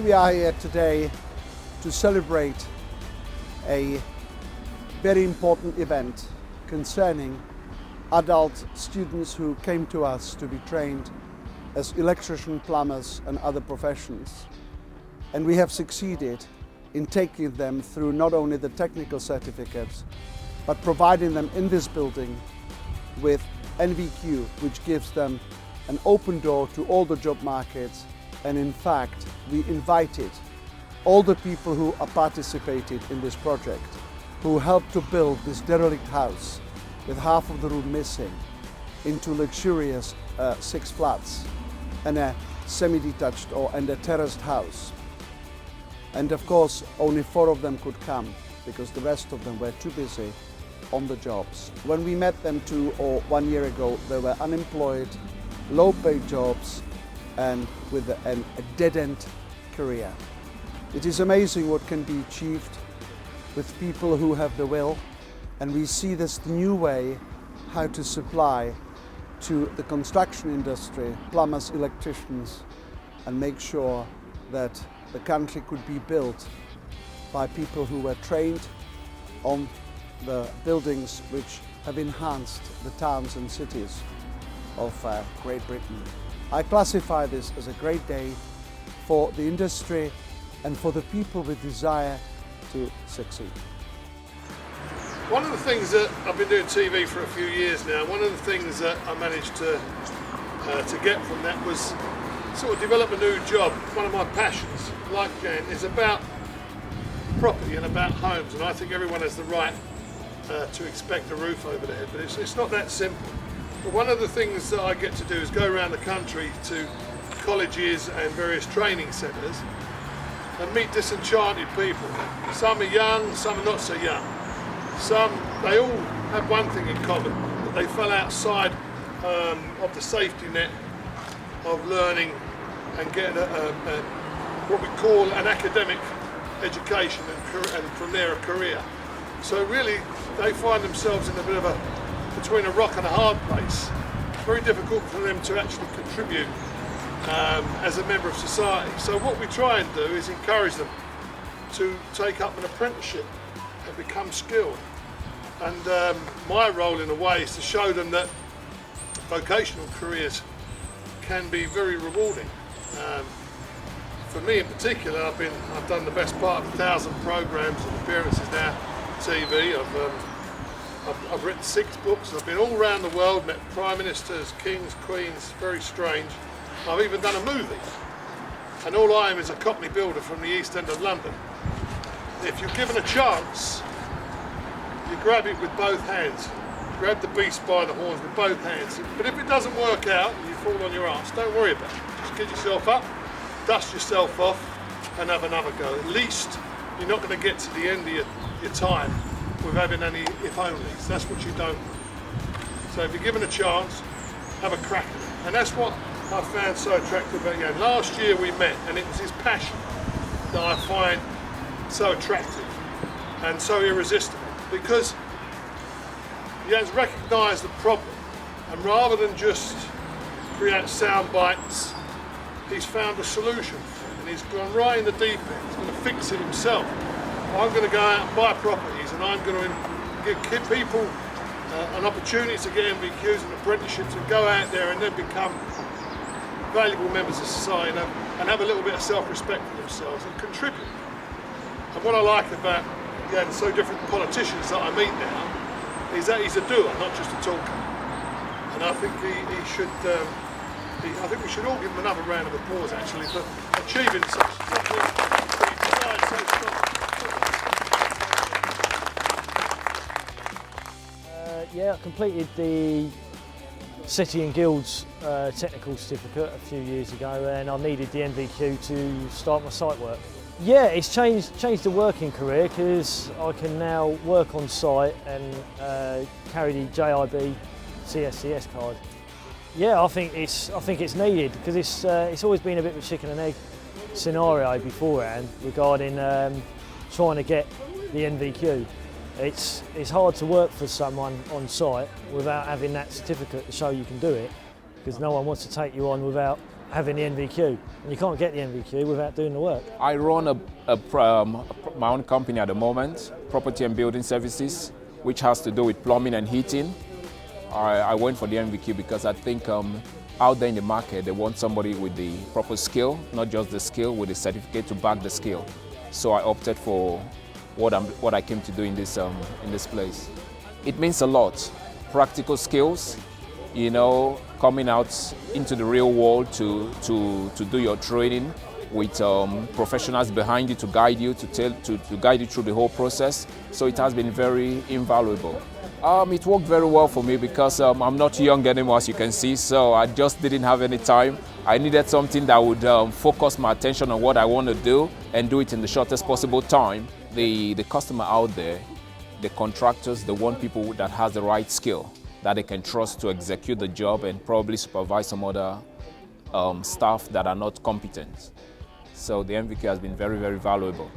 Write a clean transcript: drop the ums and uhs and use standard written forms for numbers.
we are here today to celebrate a very important event concerning adult students who came to us to be trained as electricians, plumbers and other professions. And we have succeeded in taking them through not only the technical certificates, but providing them in this building with NVQ, which gives them an open door to all the job markets. And in fact, we invited all the people who participated in this project, who helped to build this derelict house with half of the room missing, into luxurious 6 flats and a semi-detached and a terraced house. And of course, only 4 of them could come because the rest of them were too busy on the jobs. When we met them 2 or 1 year ago, they were unemployed, low-paid jobs, and with a dead-end career. It is amazing what can be achieved with people who have the will, and we see this new way how to supply to the construction industry, plumbers, electricians, and make sure that the country could be built by people who were trained on the buildings which have enhanced the towns and cities of Great Britain. I classify this as a great day for the industry and for the people with desire to succeed. One of the things that I've been doing TV for a few years now, one of the things that I managed to get from that was sort of develop a new job. One of my passions, like Jan, is about property and about homes, and I think everyone has the right to expect a roof over their head, but it's not that simple. But one of the things that I get to do is go around the country to colleges and various training centres and meet disenchanted people. Some are young, some are not so young. They all have one thing in common, that they fell outside of the safety net of learning and getting what we call an academic education and from there a career. So really they find themselves in a bit of between a rock and a hard place. It's very difficult for them to actually contribute as a member of society. So what we try and do is encourage them to take up an apprenticeship and become skilled. And my role in a way is to show them that vocational careers can be very rewarding. For me in particular, I've done the best part of 1,000 programmes and appearances now on TV. I've written 6 books. I've been all around the world, met prime ministers, kings, queens, very strange. I've even done a movie. And all I am is a Cockney builder from the East End of London. If you're given a chance, you grab it with both hands. Grab the beast by the horns with both hands. But if it doesn't work out and you fall on your arse, don't worry about it. Just get yourself up, dust yourself off and have another go. At least you're not going to get to the end of your time with having any if-onlys. That's what you don't want. So if you're given a chance, have a crack at it. And that's what I found so attractive about Jan. Last year we met, and it was his passion that I find so attractive and so irresistible, because Jan's recognised the problem, and rather than just create sound bites, he's found a solution, and he's gone right in the deep end. He's going to fix it himself. I'm going to go out and buy properties, and I'm going to give people an opportunity to get NVQs and apprenticeships and go out there and then become valuable members of society and have a little bit of self-respect for themselves and contribute. And what I like about so different politicians that I meet now is that he's a doer, not just a talker. And I think he should. I think we should all give him another round of applause, actually, for achieving such something. Yeah, I completed the City and Guilds technical certificate a few years ago, and I needed the NVQ to start my site work. Yeah, it's changed the working career because I can now work on site and carry the JIB CSCS card. Yeah, I think it's needed because it's always been a bit of a chicken and egg scenario beforehand regarding trying to get the NVQ. It's hard to work for someone on site without having that certificate to show you can do it. because no one wants to take you on without having the NVQ, and you can't get the NVQ without doing the work. I run my own company at the moment, Property and Building Services, which has to do with plumbing and heating. I went for the NVQ because I think out there in the market they want somebody with the proper skill, not just the skill, with a certificate to back the skill. So I opted for what I came to do in this place. It means a lot. Practical skills, you know, coming out into the real world to do your training with professionals behind you to guide you, to guide you through the whole process. So it has been very invaluable. It worked very well for me because I'm not young anymore, as you can see, so I just didn't have any time. I needed something that would focus my attention on what I want to do and do it in the shortest possible time. The customer out there, the contractors, they want people that has the right skill, that they can trust to execute the job and probably supervise some other staff that are not competent. So the NVQ has been very, very valuable.